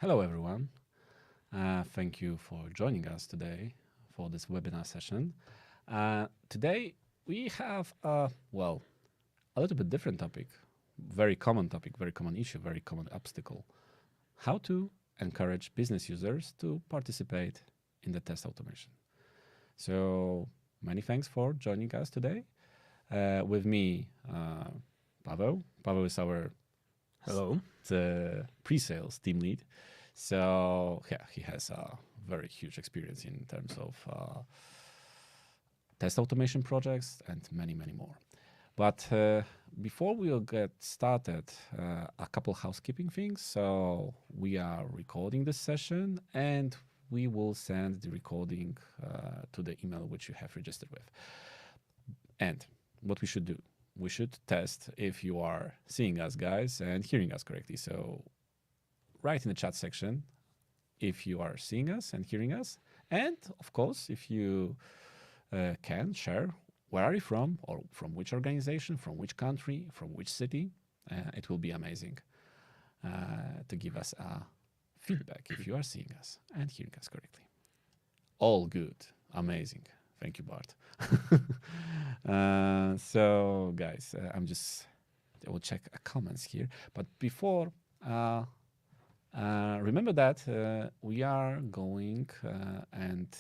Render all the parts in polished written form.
Hello, everyone. Thank you for joining us today for this webinar session. Today, we have a little bit different topic, very common topic, very common issue, very common obstacle. How to encourage business users to participate in the test automation. So many thanks for joining us today. With me, Paweł. Paweł is our Hello. pre-sales team lead. So yeah, he has a very huge experience in terms of test automation projects and many, many more. But before we'll get started, a couple housekeeping things. So we are recording this session and we will send the recording to the email which you have registered with. And what we should do, we should test if you are seeing us, guys, and hearing us correctly. So write in the chat section if you are seeing us and hearing us. And of course, if you can share where are you from, or from which organization, from which country, from which city, it will be amazing to give us a feedback if you are seeing us and hearing us correctly. All good. Amazing. Thank you, Bart. So, guys, I will check comments here. But before, remember that we are going and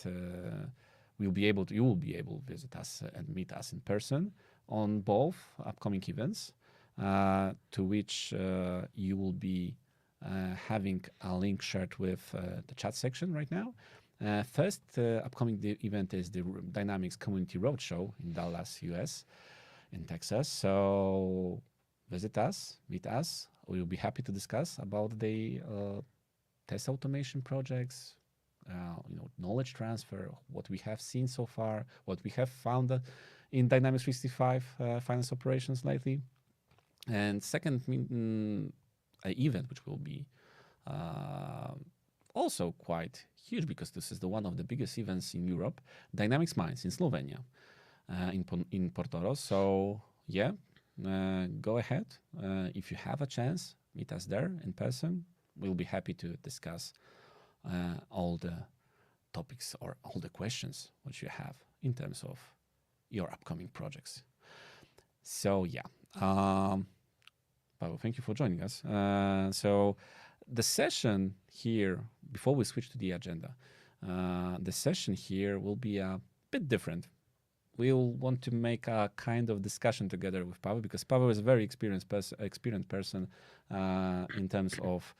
you will be able to visit us and meet us in person on both upcoming events, to which you will be having a link shared with the chat section right now. First upcoming event is the Dynamics Community Roadshow in Dallas, US, in Texas. So visit us, meet us. We will be happy to discuss about the test automation projects, knowledge transfer, what we have seen so far, what we have found in Dynamics 365 finance operations lately. And second event, which will be also quite huge because this is one of the biggest events in Europe, Dynamics Minds in Slovenia, in Portoro. So yeah, go ahead. If you have a chance, meet us there in person. We'll be happy to discuss all the topics or all the questions which you have in terms of your upcoming projects. So yeah, Paweł, thank you for joining us. So the session here, before we switch to the agenda, the session here will be a bit different. We'll want to make a kind of discussion together with Paweł because Paweł is a very experienced person in terms of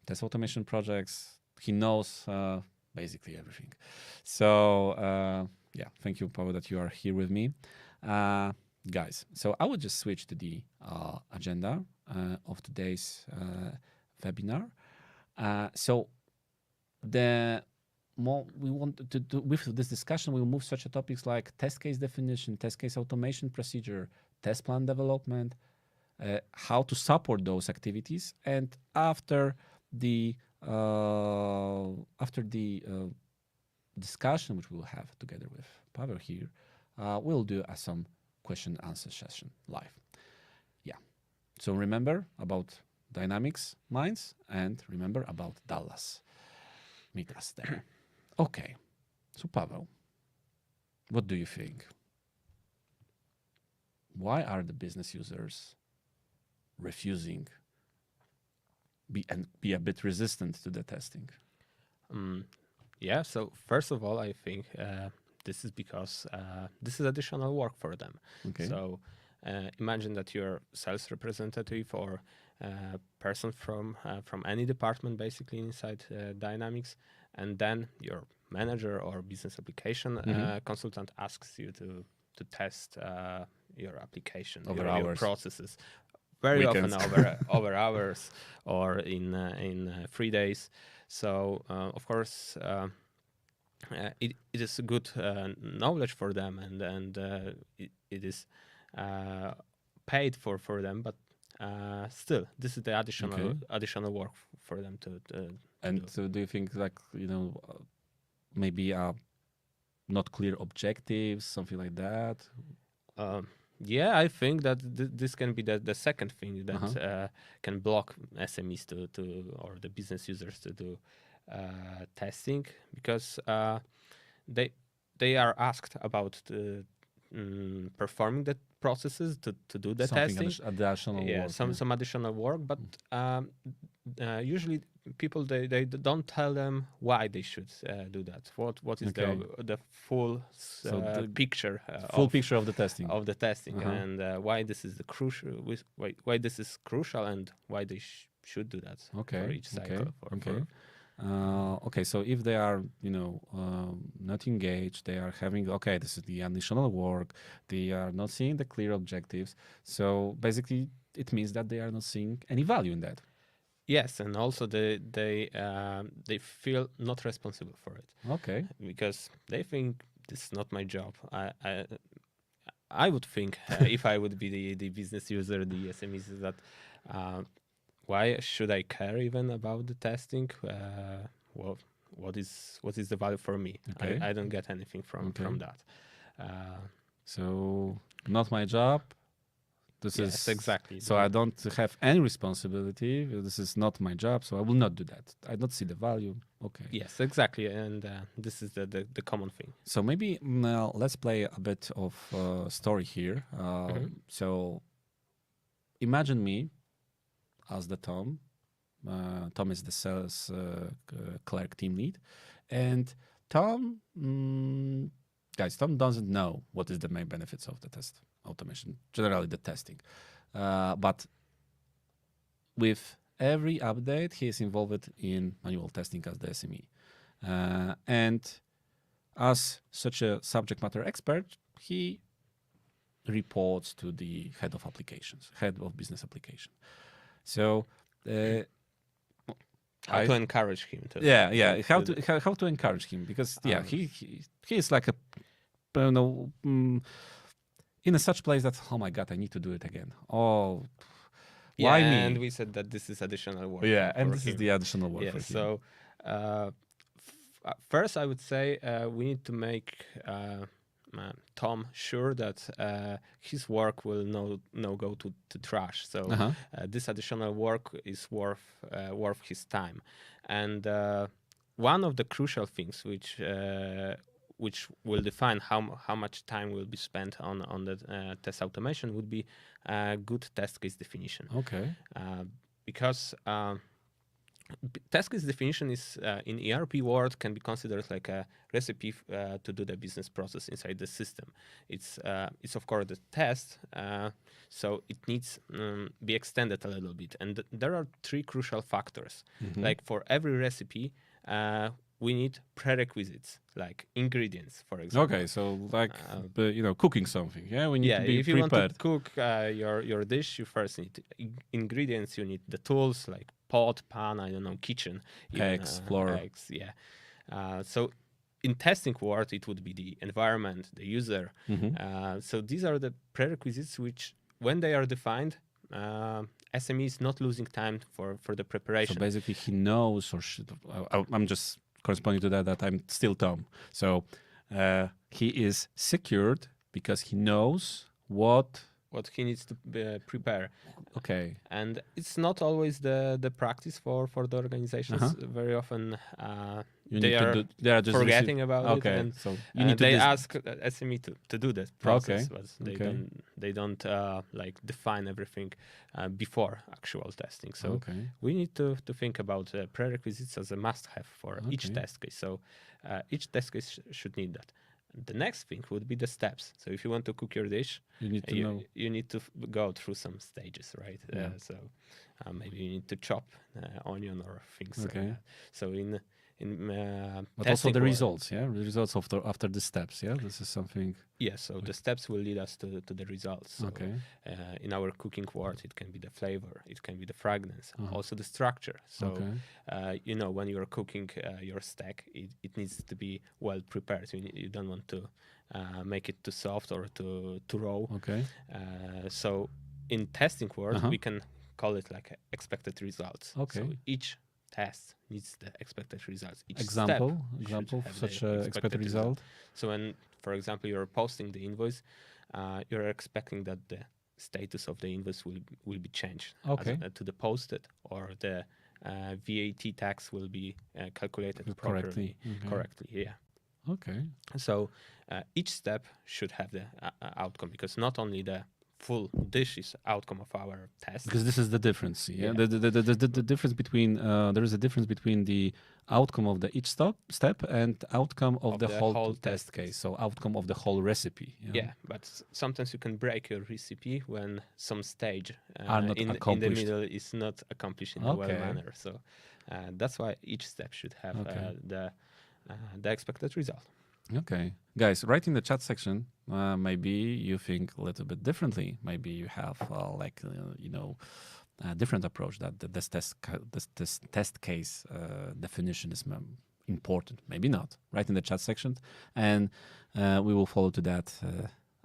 test automation projects. He knows basically everything. So yeah, thank you, Paweł, that you are here with me. Guys, so I will just switch to the agenda of today's webinar. So the more we want to do with this discussion, we will move such topics like test case definition, test case automation procedure, test plan development, how to support those activities, and after the discussion which we'll have together with Paweł here, we'll do some question answer session live. Yeah. So remember about Dynamics Minds and remember about Dallas. Meet us there. Okay. So Paweł, what do you think? Why are the business users refusing be a bit resistant to the testing? Yeah, so first of all, I think this is because this is additional work for them. Okay. So imagine that you're sales representative or person from any department basically inside Dynamics, and then your manager or business application consultant asks you to test your application, your processes. Very Weekends. often over hours or in 3 days. So of course it is a good knowledge for them, and it is paid for them. But still, this is the additional work for them to. And do. So, do you think maybe not clear objectives, something like that? Yeah, I think that this can be the second thing that Uh-huh. can block SMEs to or the business users to do testing, because they they are asked about performing the processes to do the Something testing. additional Yeah, work. Yeah. some additional work, but usually people they don't tell them why they should do that. What is Okay. the full So the picture full picture of the testing. of the testing, Uh-huh. and why this is the crucial why this is crucial, and why they should do that for Okay. each Okay. cycle Okay. uh, Okay, so if they are, not engaged, they are having, okay, this is the additional work, they are not seeing the clear objectives. So basically, it means that they are not seeing any value in that. yes, and also they feel not responsible for it, Okay. because they think this is not my job. I would think if I would be the business user, the SMEs, is that uh, why should I care even about the testing? Well, what is the value for me? Okay. I don't get anything Okay. from that. Uh, So not my job. This yes, is exactly. so I don't have any responsibility. This is not my job, so I will not do that. I don't see the value. Okay. Yes, exactly, and this is the common thing. So maybe now let's play a bit of story here. Hmm. So imagine me as the Tom. Tom is the sales clerk team lead, and Tom, guys, Tom doesn't know what is the main benefits of the test automation, generally the testing, but with every update, he is involved in manual testing as the SME, and as such a subject matter expert, he reports to the head of applications, head of business application. So. How to encourage him to Yeah. How do how to encourage him, because that. he is like a, you know, in a such place that, oh my god, I need to do it again. Oh, Yeah, why and me? we said that this is additional work Yeah, and for this is him. the additional work Yeah, for him. so first I would say we need to make Tom sure that his work will no go to trash. So Uh-huh. this additional work is worth his time, and one of the crucial things which will define how much time will be spent on the test automation would be good test case definition. Okay. Because test case definition is in ERP world can be considered like a recipe to do the business process inside the system. It's of course the test, so it needs be extended a little bit. And there are three crucial factors. Mhm. Like for every recipe, we need prerequisites, like ingredients, for example. Okay, so like cooking something. Yeah, we need Yeah, to be if you want to prepared. cook your dish, you first need ingredients. You need the tools like pot, pan, I don't know, kitchen, even Eggs, flour. eggs. Yeah. So in testing world, it would be the environment, the user. So these are the prerequisites which, when they are defined, SME is not losing time for the So preparation. basically, he knows, or I'm just corresponding to that I'm still Tom. So he is secured because he knows what. What he needs to prepare. Okay. And it's not always the practice for the organizations. Very often they are just forgetting about it, Okay, and so you need to they ask SME to do that process, but they don't like define everything before actual testing. So we need to think about prerequisites as a must-have for each test case. So each test case should need that. The next thing would be the steps. So if you want to cook your dish, you need to know. You need to go through some stages, right? Yeah. So maybe you need to chop onion or things. Okay. So in but also the results, the results after the steps. Yeah, this is something. Yeah, so the steps will lead us to the results. So, in our cooking world, it can be the flavor, it can be the fragrance, also the structure. So when you're cooking your steak, it needs to be well prepared. You don't want to make it too soft or too raw. Okay. So in testing world, we can call it like expected results. Okay. So each test needs the expected results. Each example of such an expected result. So when, for example, you're posting the invoice, you're expecting that the status of the invoice will be changed Okay. to the posted, or the VAT tax will be calculated Correctly. properly, Okay. correctly. Yeah. Okay. So each step should have the outcome, because not only the full dish is outcome of our test. Because this is the difference. Yeah. Yeah. The difference between there is a difference between the outcome of the each step and outcome of the whole test case. So outcome of the whole recipe. Yeah, but sometimes you can break your recipe when some stage Are not in the accomplished. middle is not accomplished in a well Okay. manner. So that's why each step should have Okay. the expected result. Okay, guys, write in the chat section. Maybe you think a little bit differently. Maybe you have a different approach, that this test case definition is important. Maybe not. Write in the chat section, and we will follow to that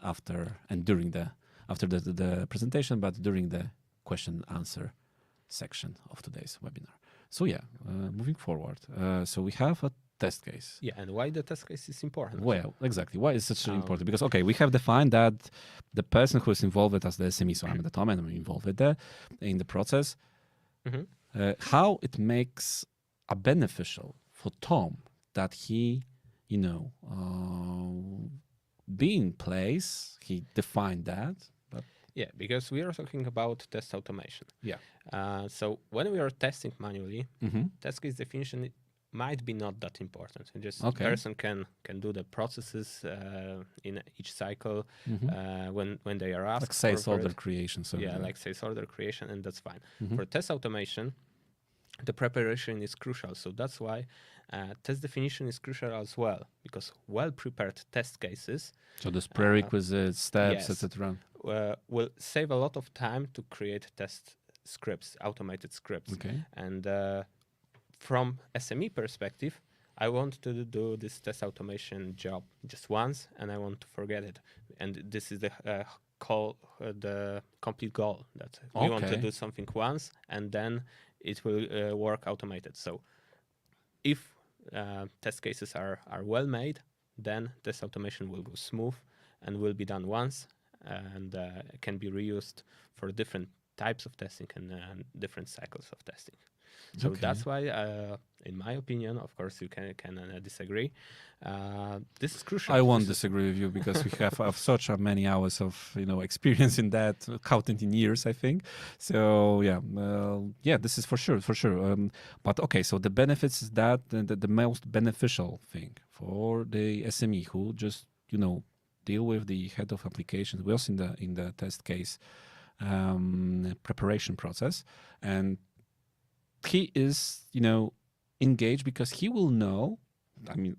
after the presentation, but during the question answer section of today's webinar. So yeah, moving forward. So we have a test case. Yeah, and why the test case is important? Well, exactly. Why is it such important? Because, okay, we have defined that the person who is involved as the SME, so I'm the Tom and I'm involved in the process, how it makes a beneficial for Tom that he, be in place, he defined that. But yeah, because we are talking about test automation. Yeah. So when we are testing manually, test case definition might be not that important. Just the person can do the processes in each cycle when they are asked. Like sales order creation. So yeah, like sales order creation, and that's fine. For test automation, the preparation is crucial. So that's why test definition is crucial as well, because well-prepared test cases. So there's prerequisites, steps, yes, etc. Will save a lot of time to create test scripts, automated scripts. Okay. And from SME perspective, I want to do this test automation job just once, and I want to forget it. And this is the complete goal, that we want to do something once, and then it will work automated. So if test cases are well made, then test automation will go smooth and will be done once, and can be reused for different types of testing and different cycles of testing. So that's why, in my opinion, of course, you can disagree. This is crucial. I won't disagree with you, because we have such many hours of experience in that, counting in years, I think. So yeah, this is for sure. But okay, so the benefits is that the most beneficial thing for the SME who just deal with the head of applications, was in the test case preparation process, and he is, engaged, because he will know,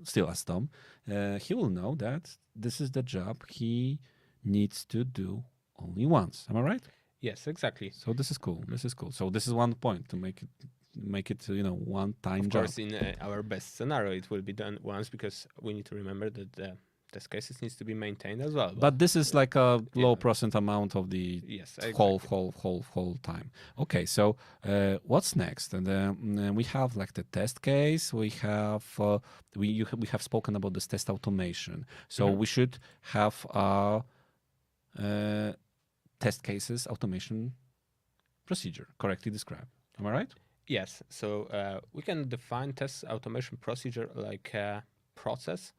still as Tom, he will know that this is the job he needs to do only once. Am I right? Yes, exactly. So this is cool. So this is one point to make it one-time job. Of course, in our best scenario, it will be done once, because we need to remember that the test cases needs to be maintained as well. But this is like a low percent amount of the exactly. whole time. Okay, so what's next? And we have like the test case. We have we have spoken about this test automation. So we should have test cases automation procedure correctly described. Am I right? Yes. So we can define test automation procedure like process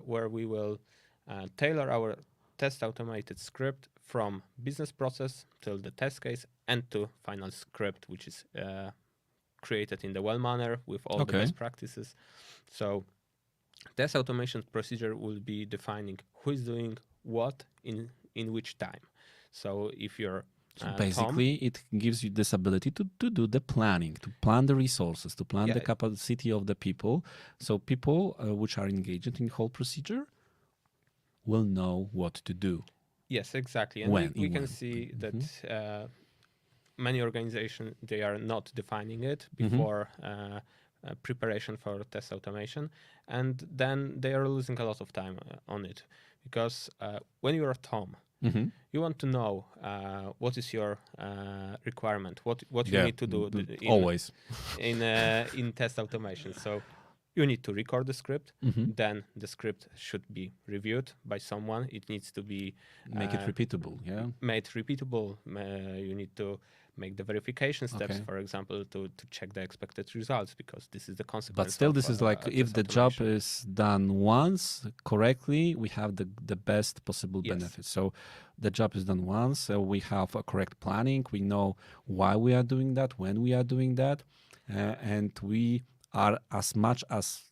where we will tailor our test automated script from business process till the test case and to final script, which is created in the well manner with all the best practices. So test automation procedure will be defining who is doing what in which time. So if you're basically, it gives you this ability to do the planning, to plan the resources, to plan the capacity of the people. So people which are engaged in the whole procedure will know what to do. Yes, exactly. And we can see that many organizations, they are not defining it before preparation for test automation. And then they are losing a lot of time on it. Because when you're at home, you want to know what is your requirement, what you need to do always in test automation. So you need to record the script. Mhm. Then the script should be reviewed by someone. It needs to be Make it repeatable. Yeah. made repeatable. You need to make the verification steps, Okay. for example, to check the expected results, because this is the consequence But still, of this is like if test the job automation. is done once correctly, we have the best possible Yes. benefits. So the job is done once, so we have a correct planning. We know why we are doing that, when we are doing that, and we are as much as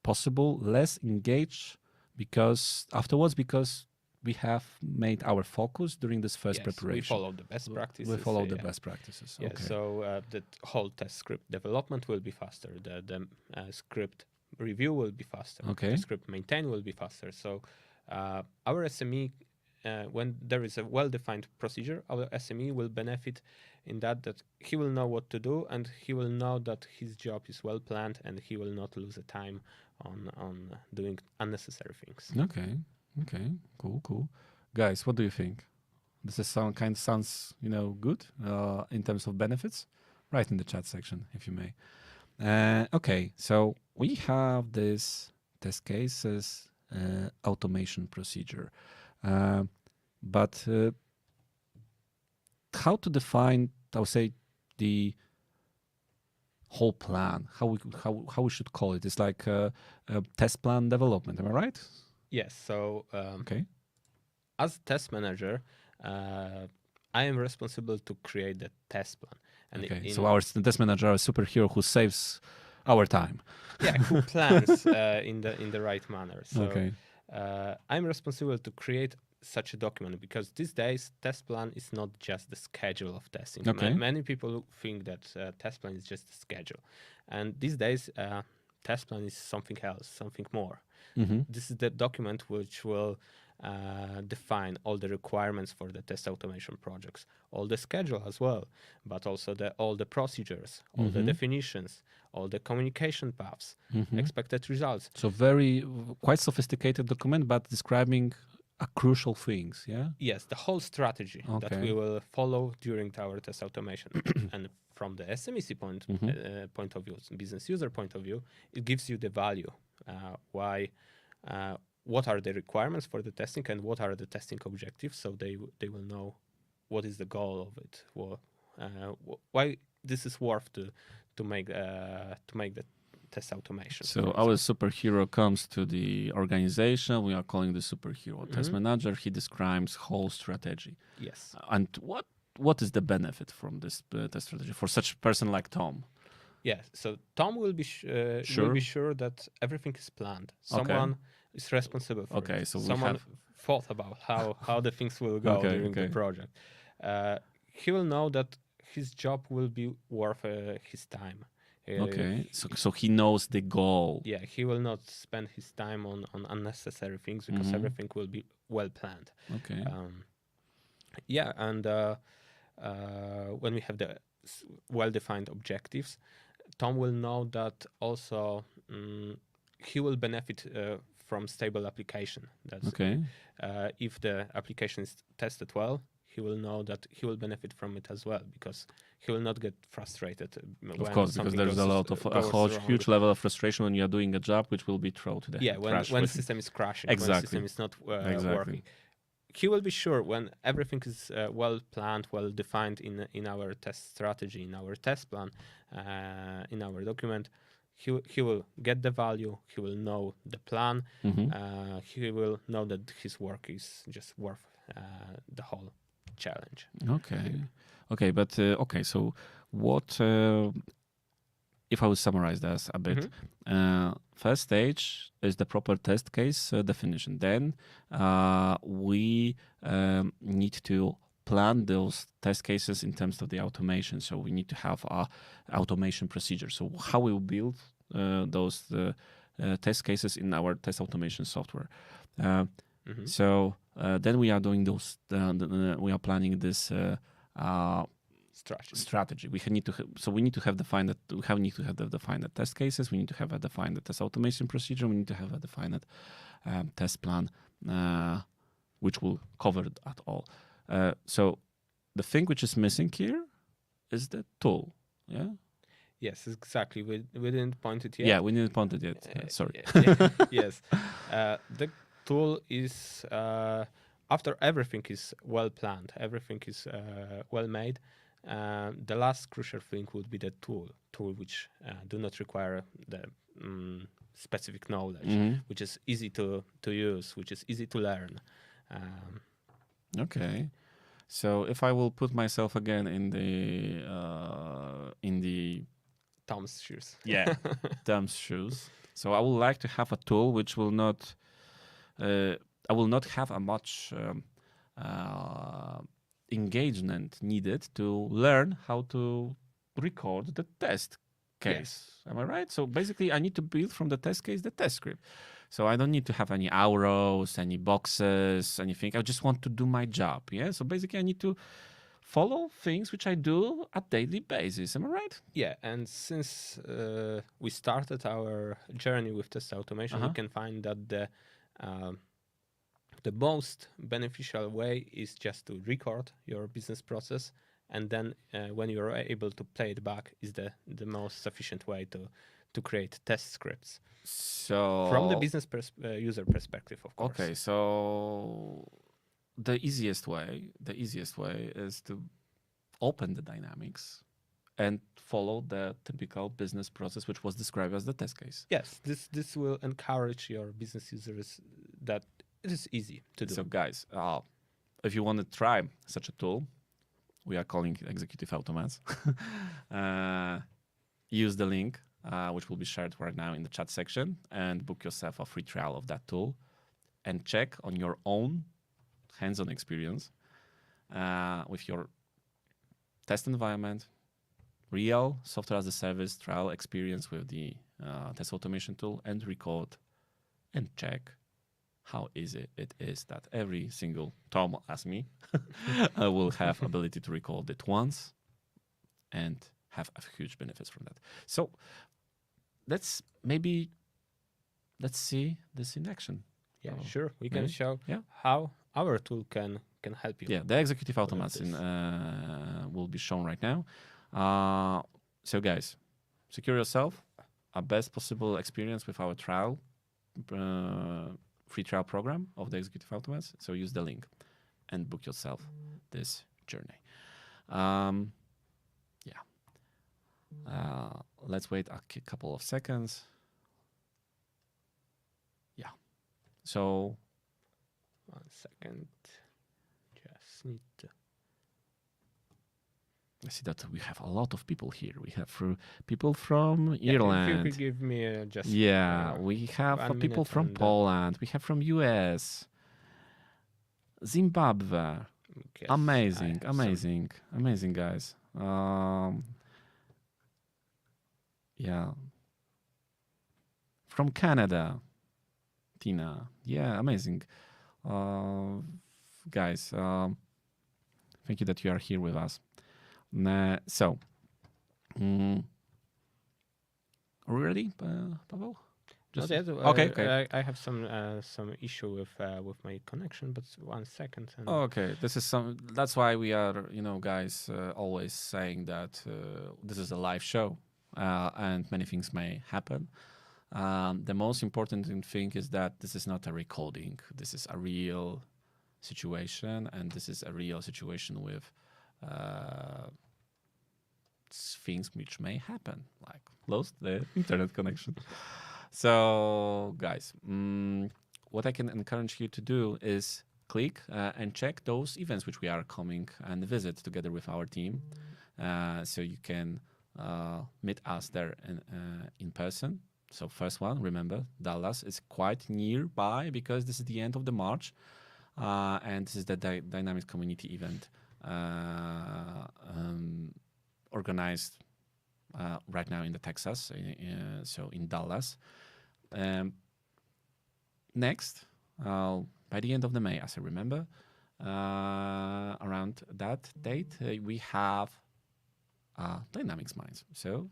possible less engaged because afterwards because we have made our focus during this first Yes, preparation. we follow the best practices. We follow the yeah. best practices. Yeah, Okay. so the whole test script development will be faster. The script review will be faster. Okay. The script maintain will be faster. So our SME, when there is a well-defined procedure, our SME will benefit in that he will know what to do, and he will know that his job is well planned, and he will not lose a time on doing unnecessary things. Okay. Okay. Cool. Guys, what do you think? This is sounds good in terms of benefits. Write in the chat section if you may. Okay, so we have this test cases automation procedure, but how to define? I would say the whole plan. How we should call it? It's like a test plan development. Am I right? Yes. So Okay. as test manager, I am responsible to create the test plan. And Okay. So our test manager, a superhero who saves our time. Yeah, who plans in the right manner. So Okay. I'm responsible to create such a document, because these days test plan is not just the schedule of testing. Okay. Many people think that test plan is just a schedule, and these days test plan is something else, something more. Mm-hmm. This is the document which will define all the requirements for the test automation projects, all the schedule as well, but also all the procedures, all the definitions, all the communication paths, expected results. So quite sophisticated document, but describing crucial things. Yeah. Yes, the whole strategy that Okay. we will follow during our test automation. And from the SMEC point of view, business user point of view, it gives you the value. What are the requirements for the testing, and what are the testing objectives, so they will know what is the goal of it, why this is worth to make the test automation. So our superhero comes to the organization. We are calling the superhero test manager. He describes whole strategy. Yes. And what is the benefit from this test strategy for such a person like Tom? Yeah. So Tom will be sure that everything is planned. Someone is responsible for it. So someone thought about how the things will go during the project. He will know that his job will be worth his time. So he knows the goal. Yeah, he will not spend his time on unnecessary things, because everything will be well planned. Okay. And when we have the well-defined objectives, Tom will know that also he will benefit from stable application. That's if the application is tested well, he will know that he will benefit from it as well, because he will not get frustrated. Of course, because there's a huge level of frustration when you are doing a job which will be thrown to the when the system is crashing, exactly. when the system is not working. He will be sure when everything is well planned, well defined in our test strategy, in our test plan, in our document. He will get the value. He will know the plan. He will know that his work is just worth the whole challenge. So what if I would summarize this a bit? First stage is the proper test case definition. Then we need to plan those test cases in terms of the automation. So we need to have a automation procedure. So how we will build those test cases in our test automation software. So then we are doing those. We are planning this strategy. We need to have defined that. We need to have defined the test cases. We need to have defined the test automation procedure. We need to have a defined test plan, which will cover that all. So the thing which is missing here is the tool. Yeah. Yes, exactly. We didn't point it yet. Yeah, we didn't point it yet. Sorry. Yes. The tool is after everything is well planned, everything is well made. The last crucial thing would be the tool which do not require the specific knowledge, Mhm. which is easy to use, which is easy to learn. Um, Okay. So if I will put myself again in the Tom's shoes. Tom's shoes. So I would like to have a tool which will not I will not have a much engagement needed to learn how to record the test case. Am I right? So basically, I need to build from the test case the test script. So I don't need to have any arrows, any boxes, anything. I just want to do my job. Yeah. So basically, I need to follow things which I do at daily basis. Am I right? Yeah, and since we started our journey with test automation, we can find that the most beneficial way is just to record your business process, and then when you're able to play it back, is the most sufficient way to create test scripts. So From the business user perspective, of course. Okay, so the easiest way is to open the dynamics and follow the typical business process which was described as the test case. Yes, this will encourage your business users that it is easy to do. So guys, if you want to try such a tool, we are calling it Executive Automats. Use the link which will be shared right now in the chat section and book yourself a free trial of that tool and check on your own hands-on experience with your test environment, real software as a service trial experience with the test automation tool, and record and check how easy it is that every single Tom as me will have ability to record it once and have a huge benefits from that. So let's see this in action. Yeah, sure. We can show Yeah. how our tool can help you. Yeah, the executive automats will be shown right now. So guys, secure yourself a best possible experience with our trial, free trial program of the executive automats. So use the link and book yourself this journey. Let's wait a couple of seconds. Yeah. So 1 second. Just need to. I see that we have a lot of people here. We have people from If you Ireland. could give me just. We have 1 people minute from and, Poland. We have from US, Zimbabwe. yes, Amazing, I have amazing guys. Yeah. From Canada, Tina. Yeah, amazing. Guys, thank you that you are here with us. So, are we ready, Pavel? Not yet. Okay. I have some issue with my connection, but 1 second. And Okay, that's why we are, guys, always saying that this is a live show, and many things may happen. The most important thing is that this is not a recording. This is a real situation, and this is a real situation with things which may happen, like lost the internet connection. So, guys, what I can encourage you to do is click and check those events which we are coming and visit together with our team, so you can meet us there in person. So first one, remember, Dallas is quite nearby because this is the end of the March, and this is the Dynamics Community event organized right now in the Texas, so in Dallas. Next, by the end of the May, as I remember, around that date, we have Dynamics Minds. So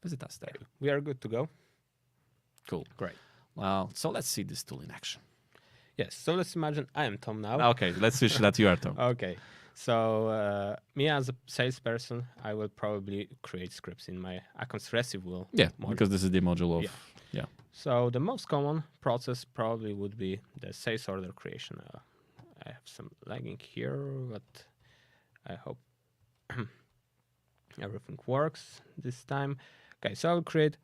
visit us there. we are good to go. Cool. Great. Well, so let's see this tool in action. Yes. So let's imagine I am Tom now. Okay, let's switch that you are Tom. Okay. So me as a salesperson, I will probably create scripts in my accounts receivable Yeah, module. because this is the module of Yeah. yeah. So the most common process probably would be the sales order creation. I have some lagging here, but I hope everything works this time. Okay, so I'll create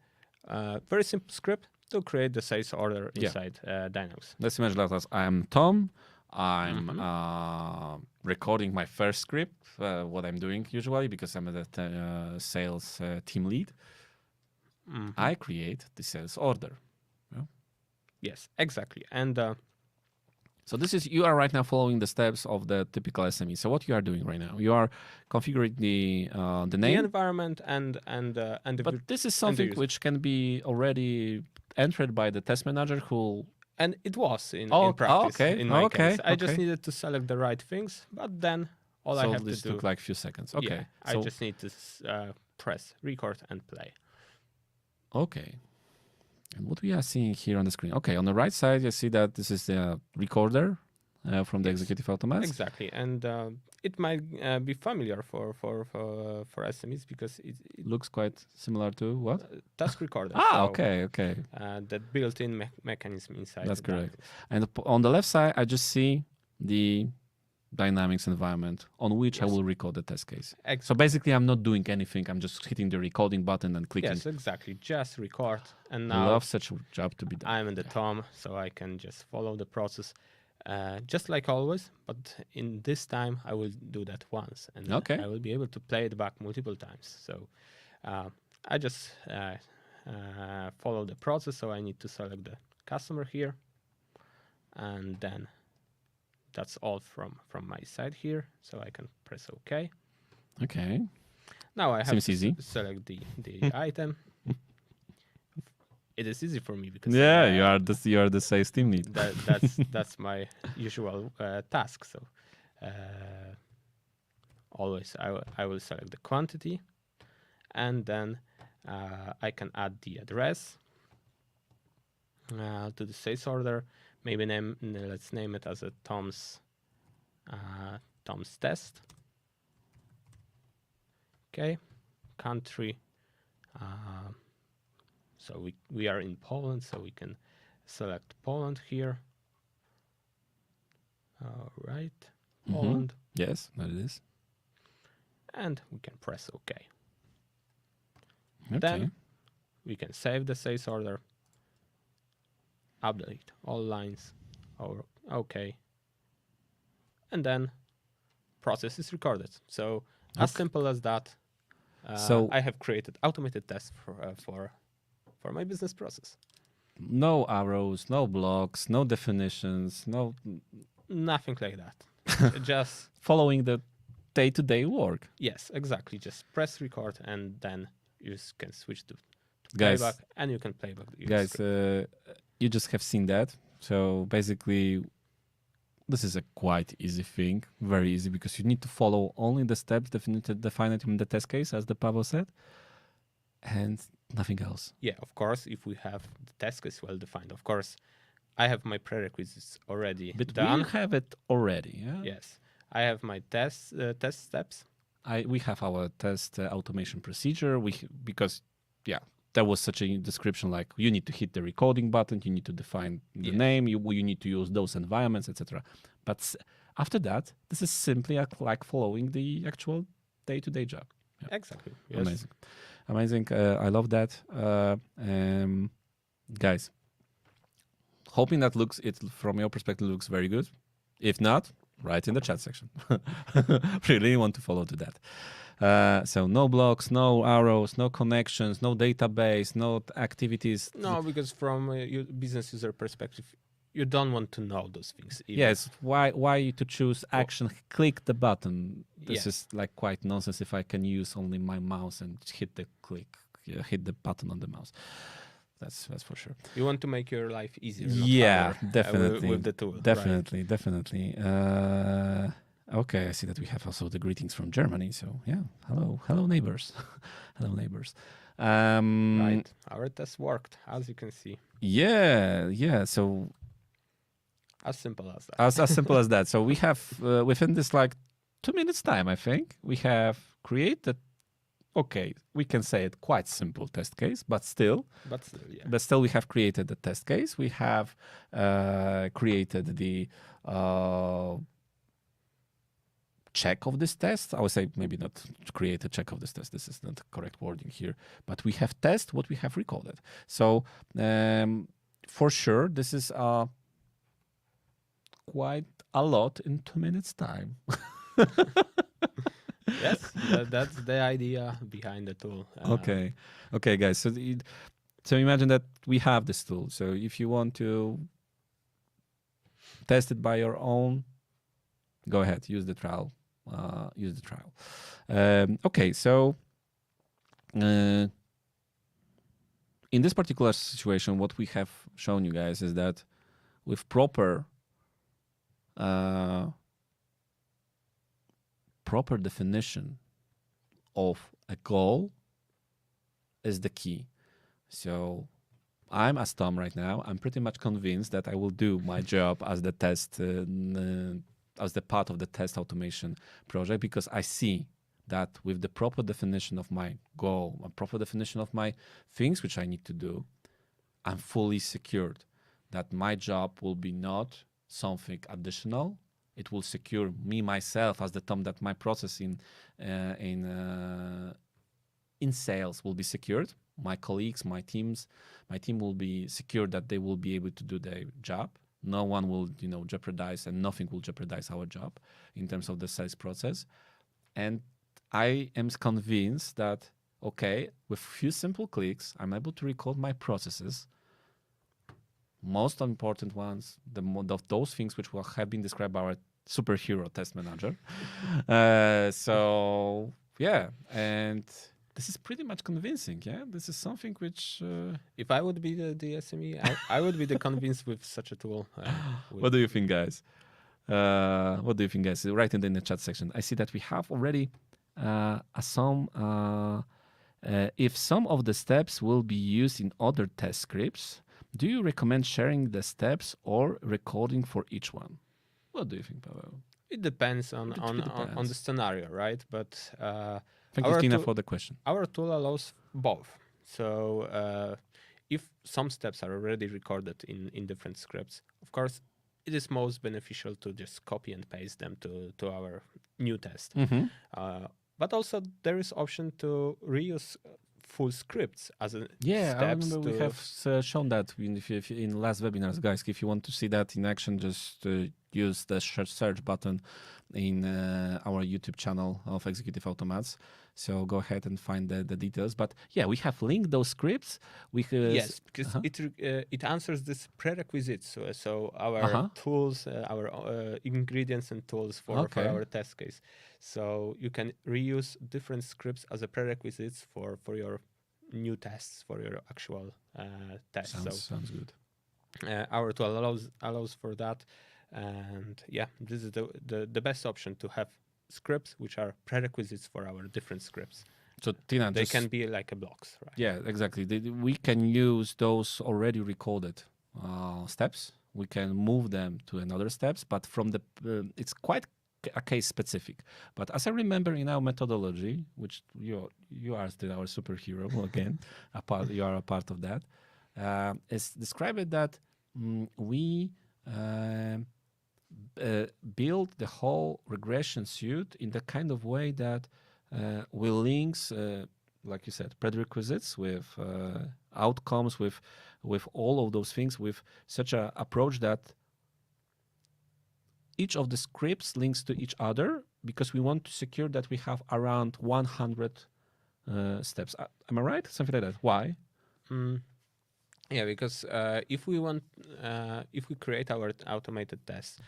a very simple script to create the sales order Yeah. inside Dynamics. Let's imagine that as I am Tom. I'm Mhm. recording my first script, what I'm doing usually because I'm the sales team lead. Mhm. I create the sales order. Yes, exactly. And So this is, you are right now following the steps of the typical SME. So what you are doing right now, you are configuring the the name, environment and the but this is and the something user. which can be already entered by the test manager who. And it was in Oh, practice okay, in my okay, case. I just okay. needed to select the right things, but then all I So have to this do, took like a few seconds. Okay, yeah, I so just need to press record and play. okay. And what we are seeing here on the screen. Okay, on the right side, you see that this is the recorder from the Yes. executive automats. Exactly, and it might be familiar for SMEs because it Looks quite similar to what? task recorder. Ah, so, okay, okay. That built-in mechanism inside. That's the correct. Dynamics. And on the left side, I just see the Dynamics environment on which I Yes. will record the test case. Ex- So basically, I'm not doing anything. I'm just hitting the recording button and clicking. yes, exactly. Just record, and I now love such a job to be done. I'm in the Tom, so I can just follow the process, just like always. But in this time, I will do that once, and then Okay. I will be able to play it back multiple times. So I just follow the process. So I need to select the customer here, and then that's all from my side here. So I can press OK. Okay. Now I have Seems to easy. select the item. It is easy for me because Yeah, you are the sales team lead. that's my usual task. So always I will select the quantity, and then I can add the address to the sales order. Maybe let's name it as a Tom's test. Okay, country. So we are in Poland, so we can select Poland here. All right, Poland. Yes, that it is. And we can press OK. Okay. Then we can save the sales order, update all lines, or OK. And then process is recorded. So as simple as that, So- I have created automated tests for my business process. No arrows, no blocks, no definitions, no Nothing like that. Just, following the day-to-day work. yes, exactly. Just press record, and then you can switch to Guys, playback, and you can play back the guys, script. you just have seen that. So basically, this is a quite easy thing, very easy, because you need to follow only the steps defined in the test case, as the Pavel said, and nothing else. Yeah, of course, if we have the test case well defined, of course, I have my prerequisites already But done. we have it already. Yeah. Yes, I have my test steps. We have our test automation procedure. Because there was such a description, like you need to hit the recording button, you need to define the Yes. name, you need to use those environments, etc. But after that, this is simply like following the actual day-to-day job. Yeah. Exactly. Yes. Amazing. I love that. Guys, hoping that from your perspective looks very good. If not, write in the chat section. Really want to follow to that. So no blocks, no arrows, no connections, no database, no activities. No, because from a business user perspective, you don't want to know those things. Even. Yes, why to choose action? Click the button. This Yeah. is like quite nonsense if I can use only my mouse and hit the button on the mouse. That's for sure. You want to make your life easier. Not Yeah, harder, definitely. with the tool. Definitely. Okay, I see that we have also the greetings from Germany. So yeah, hello neighbors, hello neighbors. Right. Our test worked, as you can see. Yeah. So As simple as that. as simple as that. So we have within this like 2 minutes time, I think. We have created, okay, we can say it quite simple test case, but still, yeah. we have created the test case. We have created the check of this test. I would say maybe not create a check of this test. This is not the correct wording here, but we have test what we have recorded. So for sure, this is quite a lot in 2 minutes time. Yes, that's the idea behind the tool. Okay, guys. So imagine that we have this tool. So if you want to test it by your own, go ahead, use the trial. Okay, so in this particular situation, what we have shown you guys is that with proper definition of a goal is the key. So I'm as Tom right now. I'm pretty much convinced that I will do my job as the test, as the part of the test automation project, because I see that with the proper definition of my goal, a proper definition of my things which I need to do, I'm fully secured that my job will be not something additional. It will secure me myself as the Tom, that my process in sales will be secured. My colleagues, my team will be secure that they will be able to do their job. No one will, jeopardize, and nothing will jeopardize our job in terms of the sales process. And I am convinced that, okay, with a few simple clicks, I'm able to record my processes, most important ones, of those things which have been described by our superhero test manager. So yeah, and this is pretty much convincing. Yeah, this is something which. If I would be the SME, I would be the convinced with such a tool. What do you think, guys? Write it in the chat section. I see that we have already if some of the steps will be used in other test scripts, do you recommend sharing the steps or recording for each one? What do you think, Pavel? It depends on the scenario, right? But thank you, Tina, for the question. Our tool allows both. So if some steps are already recorded in different scripts, of course, it is most beneficial to just copy and paste them to our new test. Mm-hmm. But also there is option to reuse full scripts as a steps. I remember we have shown that in last webinars, guys. If you want to see that in action, just use the search button in our YouTube channel of Executive Automats. So go ahead and find the details. But yeah, we have linked those scripts. Yes, because it answers this prerequisites. So our tools, our ingredients and tools for our test case. So you can reuse different scripts as a prerequisites for your new tests, for your actual tests. Sounds good. Our tool allows for that. And yeah, this is the best option to have scripts which are prerequisites for our different scripts. So Tina, they can be like a blocks, right? Yeah, exactly. We can use those already recorded steps. We can move them to another steps, but from the it's quite a case specific. But as I remember in our methodology, which you are still our superhero again, you are a part of that. It's described that we build the whole regression suite in the kind of way that we links, like you said, prerequisites with outcomes, with all of those things, with such an approach that each of the scripts links to each other, because we want to secure that we have around 100 steps. Am I right? Something like that. Why? Yeah, because if we create our automated tests,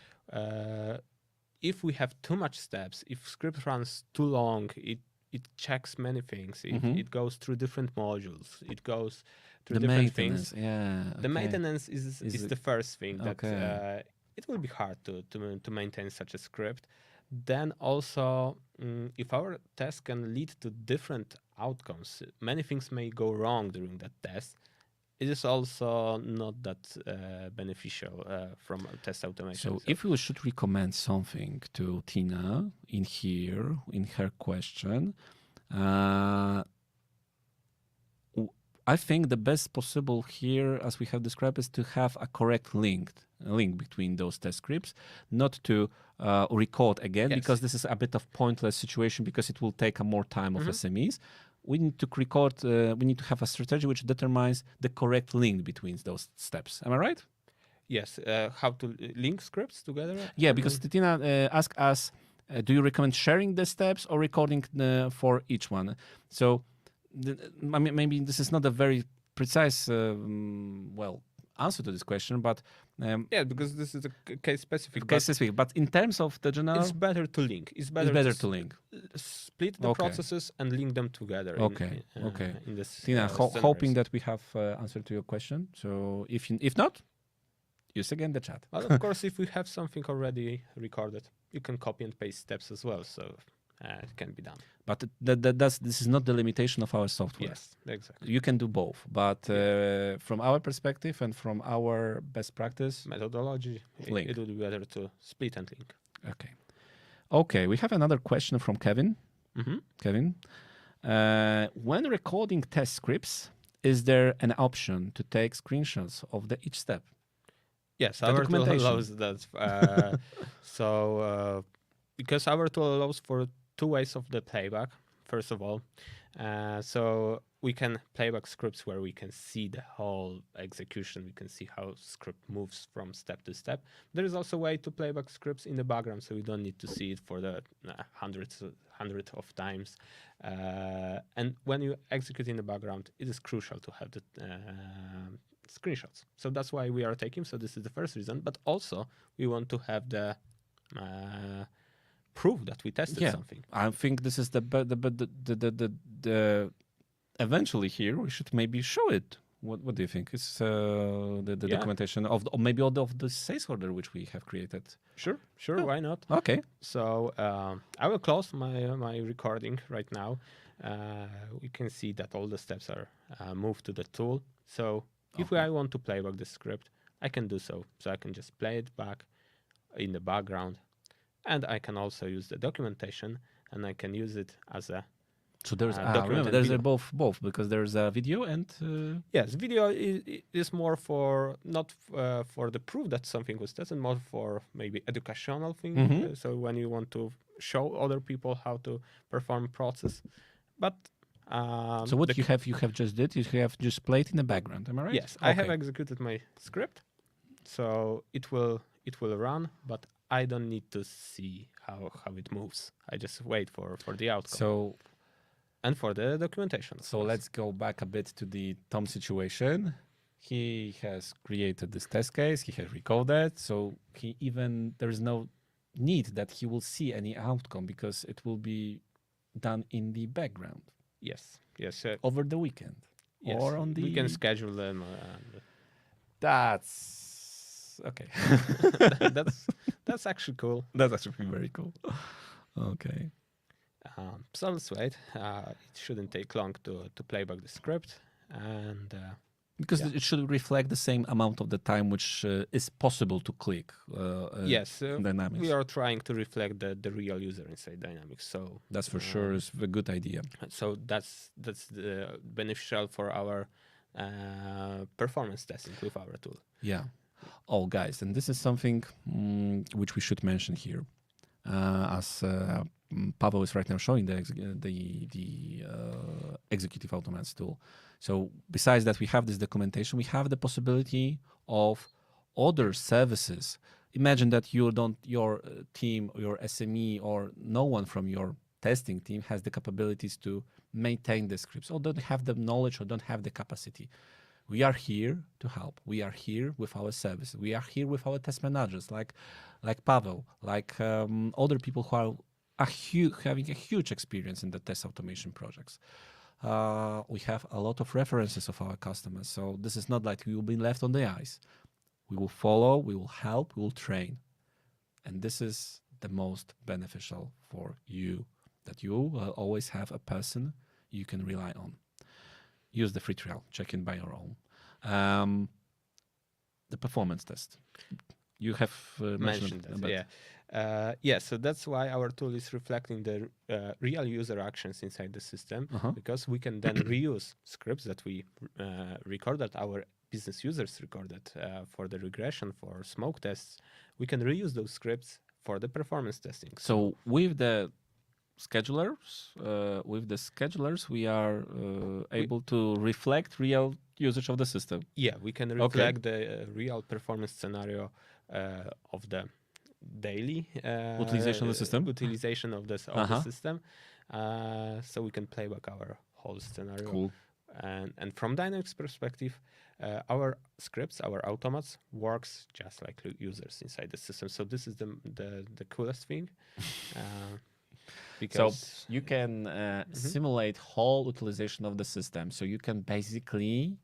if we have too much steps, if script runs too long, it checks many things. It goes through different modules. It goes through different things. Yeah, the maintenance is the first thing that it will be hard to maintain such a script. Then also, if our test can lead to different outcomes, many things may go wrong during that test. it is also not that beneficial from a test automation. So if we should recommend something to Tina in here, in her question, uh, I think the best possible here, as we have described, is to have a correct link between those test scripts, not to record again, Yes. because this is a bit of pointless situation because it will take a more time of SMEs. We need to record, we need to have a strategy which determines the correct link between those steps. Am I right? Yes, how to link scripts together? Yeah, because Tina asked us, do you recommend sharing the steps or recording for each one? So I mean, maybe this is not a very precise, answer to this question, but yeah, because this is a case specific. case specific. But in terms of the general, it's better to link. It's better, to link. Split the Okay. processes and link them together. Okay, In this, Tina, scenarios. hoping that we have answered to your question. So if not, use again the chat. Well, of course, if we have something already recorded, you can copy and paste steps as well. So it can be done. But this is not the limitation of our software. Yes, exactly. You can do both, but from our perspective and from our best practice Methodology, Link. it would be better to split and link. Okay, we have another question from Kevin. Mm-hmm. Kevin, when recording test scripts, is there an option to take screenshots of each step? Yes, The our tool documentation. allows that. Because our tool allows for two ways of the playback, first of all. So we can playback scripts where we can see the whole execution. We can see how script moves from step to step. There is also a way to playback scripts in the background, so we don't need to see it for the hundreds of times. And when you execute in the background, it is crucial to have the screenshots. So that's why we are taking. So this is the first reason. But also we want to have the proof that we tested something. I think this is the eventually here we should maybe show it. What do you think? It's the documentation of or maybe all of the sales order which we have created. Sure, why not? Okay. So I will close my recording right now. We can see that all the steps are moved to the tool. So if I want to play back the script, I can do so. So I can just play it back in the background. And I can also use the documentation, and I can use it as a So there's document and there's video. both because there's a video and Yes, video is more for not for the proof that something was tested, more for maybe educational thing. So when you want to show other people how to perform process, but so what you have just did is you have just played in the background. Am I right? Yes, I have executed my script, so it will run, but I don't need to see how it moves. I just wait for the outcome. So. And for the documentation. So let's go back a bit to the Tom situation. He has created this test case. He has recorded. So there is no need that he will see any outcome because it will be done in the background. Yes. Over the weekend. Yes. Or on the. We can schedule them. That's okay. That's actually cool. That's actually very cool. Okay. So let's wait. It shouldn't take long to play back the script, and because it should reflect the same amount of the time which is possible to click. Yes, Dynamics. We are trying to reflect the real user inside Dynamics. So that's for sure is a good idea. So that's beneficial for our performance testing with our tool. Yeah. Oh, guys, and this is something which we should mention here, as Pavel is right now showing the executive automats tool. So besides that, we have this documentation. We have the possibility of other services. Imagine that your team, your SME, or no one from your testing team has the capabilities to maintain the scripts, or don't have the knowledge, or don't have the capacity. We are here to help. We are here with our services. We are here with our test managers, like Pavel, like other people who are having a huge experience in the test automation projects. We have a lot of references of our customers, so this is not like we will be left on the ice. We will follow, we will help, we will train. And this is the most beneficial for you, that you will always have a person you can rely on. Use the free trial, check in by your own. Um, the performance test. You have mentioned That. a bit. Yeah. So that's why our tool is reflecting the real user actions inside the system, because we can then reuse scripts that we recorded, our business users recorded for the regression, for smoke tests. We can reuse those scripts for the performance testing. So with the schedulers, we are able to reflect real usage of the system. Yeah, we can reflect the real performance scenario of the daily Utilization of the system. utilization of this of the system, so we can play back our whole scenario. Cool. And from Dynamics perspective, our scripts, our automats works just like users inside the system. So this is the coolest thing. Because so you can simulate whole utilization of the system. So you can basically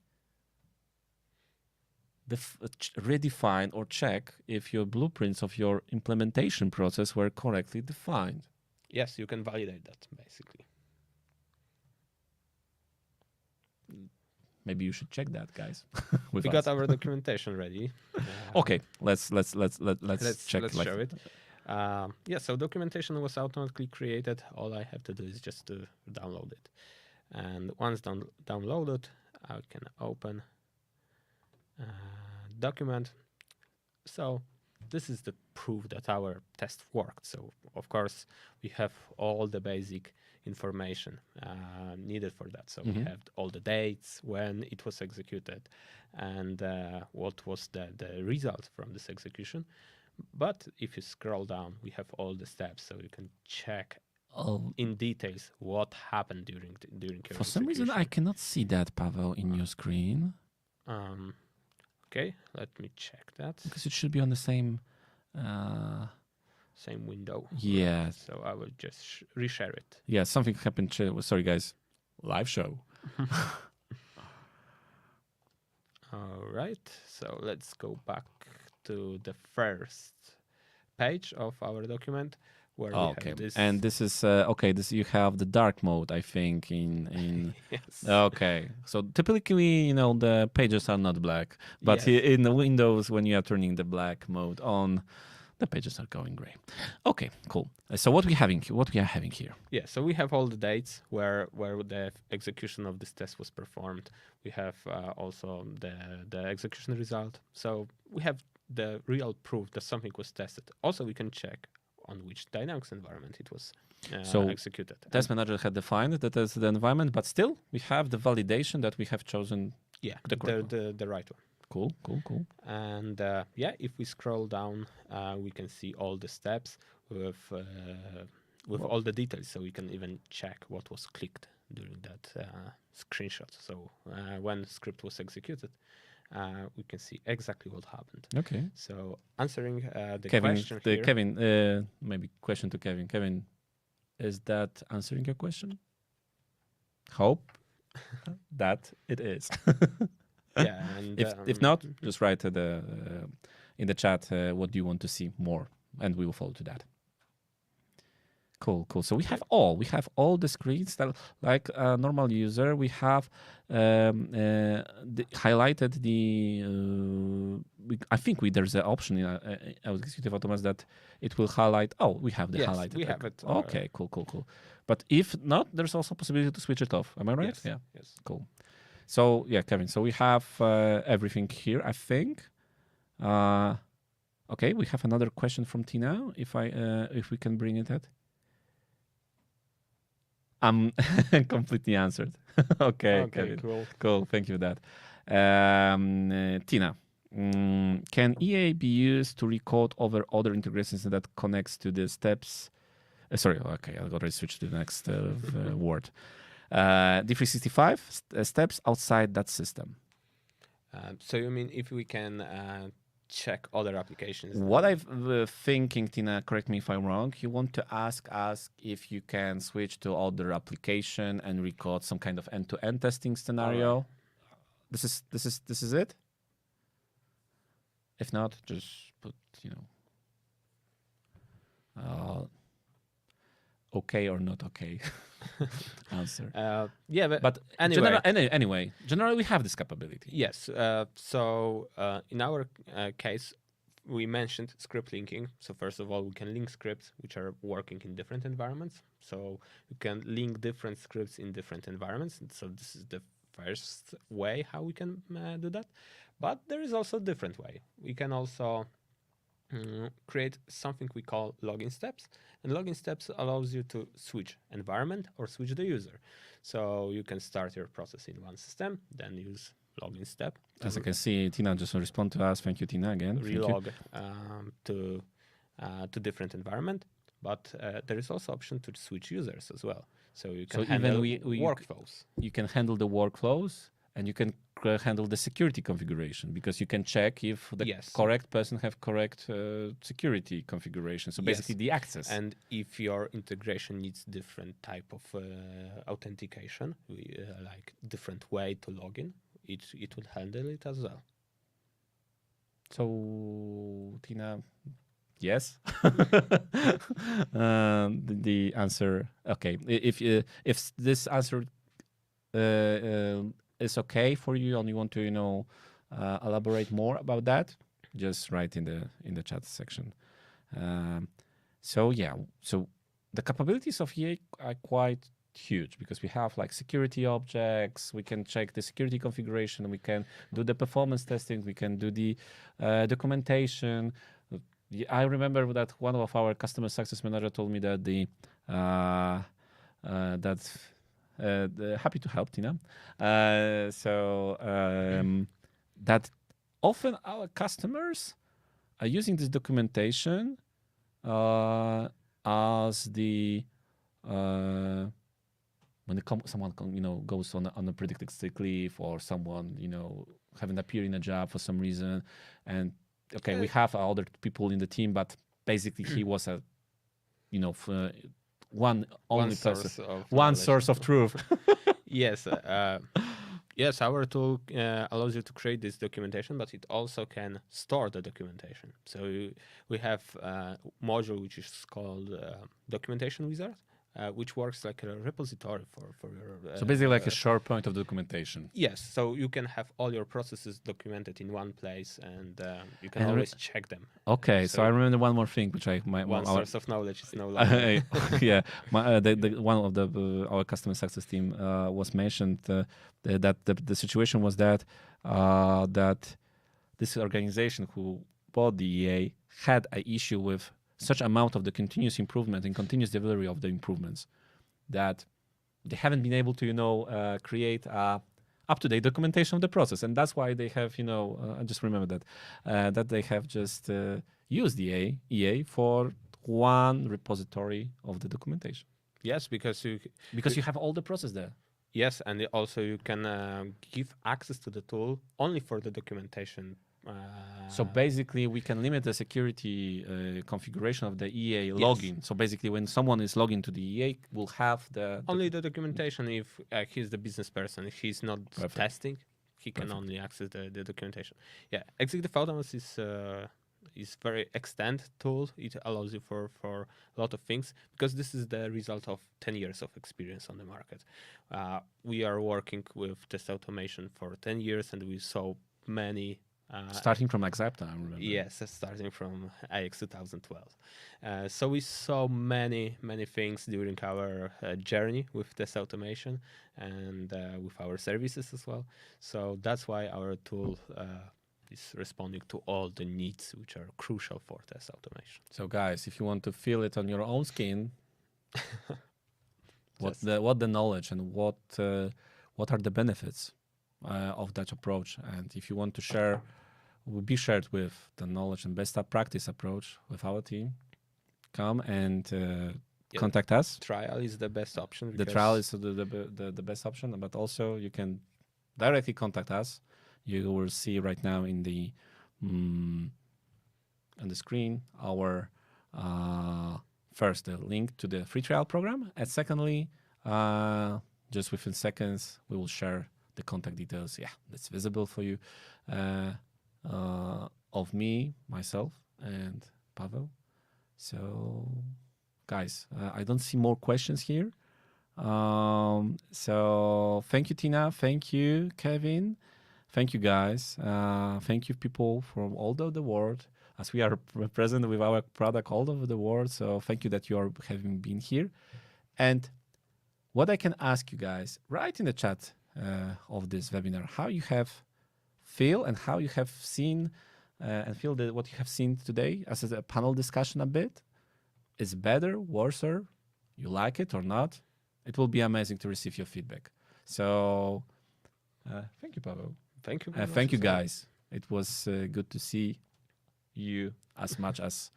redefine or check if your blueprints of your implementation process were correctly defined. Yes, you can validate that basically. Maybe you should check that, guys. We got our documentation ready. Okay, let's check. Let's show it. Yeah, so documentation was automatically created. All I have to do is just to download it. And once downloaded, I can open document. So this is the proof that our test worked. So of course, we have all the basic information needed for that. So we have all the dates, when it was executed, and what was the result from this execution. But if you scroll down, we have all the steps, so you can check in details what happened during your For some reason, I cannot see that, Pavel, in your screen. Okay, let me check that. Because it should be on the same... same window. Yeah. So I will just reshare it. Yeah, something happened. Sorry, guys. Live show. All right. So let's go back to the first page of our document where we have this. And this is you have the dark mode, I think, in yes. Okay. So typically, the pages are not black, but in the Windows, when you are turning the black mode on, the pages are going gray. Okay, cool. So what we are having here? Yeah, so we have all the dates where the execution of this test was performed. We have also the execution result. So we have the real proof that something was tested. Also, we can check on which Dynamics environment it was executed. Test manager had defined that as the environment, but still we have the validation that we have chosen. Yeah, the right one. Cool. And if we scroll down, we can see all the steps with all the details, so we can even check what was clicked during that screenshot. So when script was executed, we can see exactly what happened. Okay. So answering the Kevin, question here. Kevin, maybe question to Kevin. Kevin, is that answering your question? Hope that it is. Yeah, and if not, just write in the chat what do you want to see more, and we will follow to that. Cool. So we have all the screens that, like a normal user, we have highlighted I think there's an option in Executive Automats that it will highlight. Oh, we have the highlighted. We have it. Okay, cool. But if not, there's also possibility to switch it off. Am I right? Yes. Yeah. Yes. Cool. So yeah, Kevin. So we have everything here, I think. Okay, we have another question from Tina. If we can bring it at. I'm completely answered. Okay, Kevin. Cool. Thank you for that. Tina, can EA be used to recode over other integrations that connects to the steps? Sorry. Okay, I'll go to switch to the next word. D365 steps outside that system. So you mean if we can check other applications? What I'm thinking, Tina, correct me if I'm wrong, you want to ask us if you can switch to other application and record some kind of end-to-end testing scenario. Right. This is it? If not, just put, okay or not okay answer. Yeah, But anyway, anyway, generally we have this capability. yes. In our case, we mentioned script linking. So first of all, we can link scripts which are working in different environments. So you can link different scripts in different environments. And so this is the first way how we can do that. But there is also a different way. We can also create something we call login steps. And login steps allows you to switch environment or switch the user. So you can start your process in one system, then use login step. As I can see, Tina just respond to us. Thank you, Tina, again. Relog to different environment. But there is also option to switch users as well. So you can handle workflows. You can handle the workflows, and you can handle the security configuration, because you can check if the correct person have correct security configuration. So basically the access. And if your integration needs different type of authentication, like different way to log in, it will handle it as well. So Tina, yes. The answer, okay. If this answer is okay for you, and you want to elaborate more about that, just write in the chat section. So the capabilities of EA are quite huge, because we have like security objects, we can check the security configuration, we can do the performance testing, we can do the documentation. I remember that one of our customer success manager told me that happy to help, Tina. That often our customers are using this documentation as the when someone goes on a predicted sick leave, or someone haven't appeared in a job for some reason, and we have other people in the team, but basically he was a one source of truth. Yes. Yes, our tool allows you to create this documentation, but it also can store the documentation. So we have a module which is called Documentation Wizard, which works like a repository for your... so basically like a short point of documentation. Yes, so you can have all your processes documented in one place, and you can always check them. Okay, so I remember one more thing, which one source of knowledge is no longer... yeah, one of our customer success team was mentioned that the situation was that this organization who bought the EA had an issue with such amount of the continuous improvement and continuous delivery of the improvements that they haven't been able to create a up-to-date documentation of the process, and that's why they have I just remember that they have just used the EA for one repository of the documentation. Yes, because you have all the process there. Yes, and also you can give access to the tool only for the documentation. So basically, we can limit the security configuration of the EA login. So basically, when someone is logging to the EA, will have only the documentation. If he's the business person, if he's not testing, he can only access the documentation. Yeah, executive autonomous is very extended tool. It allows you for a lot of things, because this is the result of 10 years of experience on the market. We are working with test automation for 10 years, and we saw many. Starting from Axapta, I remember. Yes, starting from AX 2012. So we saw many things during our journey with test automation and with our services as well. So that's why our tool is responding to all the needs which are crucial for test automation. So guys, if you want to feel it on your own skin, what the knowledge and what are the benefits of that approach, and if you want to share, will be shared with the knowledge and best practice approach with our team, come and contact us. Trial is the best option. The trial is the best option, but also you can directly contact us. You will see right now in the on the screen our first the link to the free trial program, and secondly, just within seconds we will share the contact details. Yeah, that's visible for you. Of me, myself, and Pavel. So guys, I don't see more questions here. So thank you, Tina. Thank you, Kevin. Thank you, guys. Thank you, people from all over the world, as we are present with our product all over the world. So thank you that you are having been here. And what I can ask you guys, write in the chat of this webinar how you have feel and how you have seen and feel that what you have seen today as a panel discussion a bit. Is better, worse, you like it or not? It will be amazing to receive your feedback. So thank you, Pavel. Thank you very much Thank you, as well. guys. It was good to see you as much as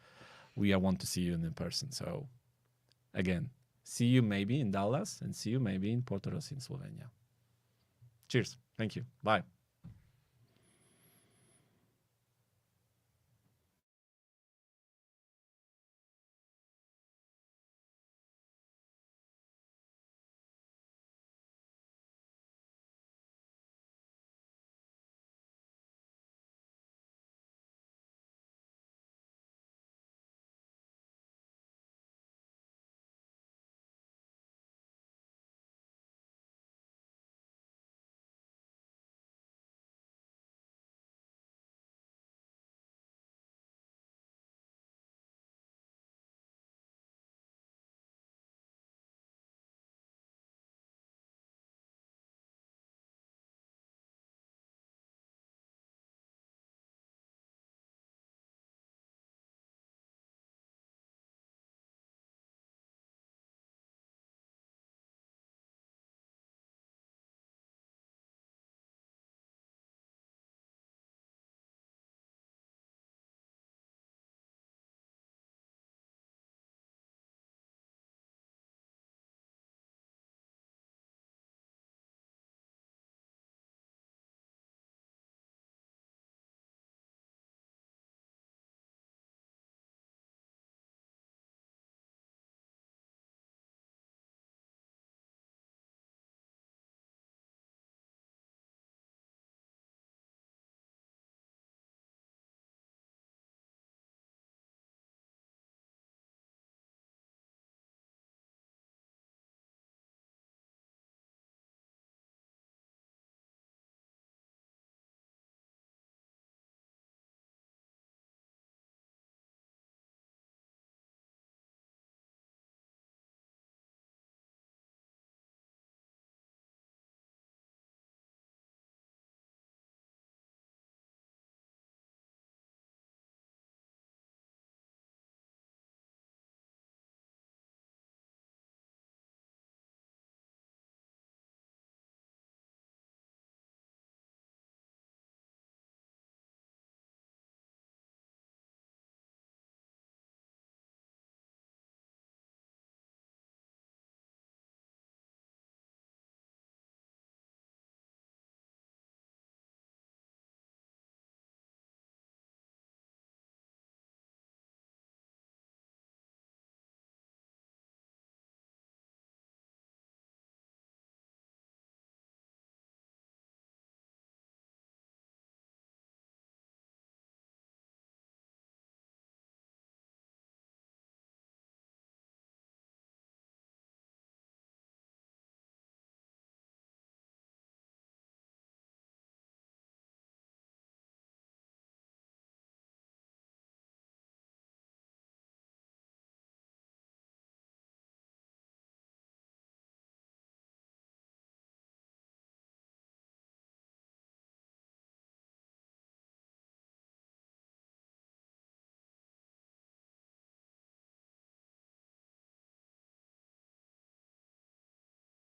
we want to see you in person. So again, see you maybe in Dallas and see you maybe in Porto Rossi in Slovenia. Cheers. Thank you. Bye.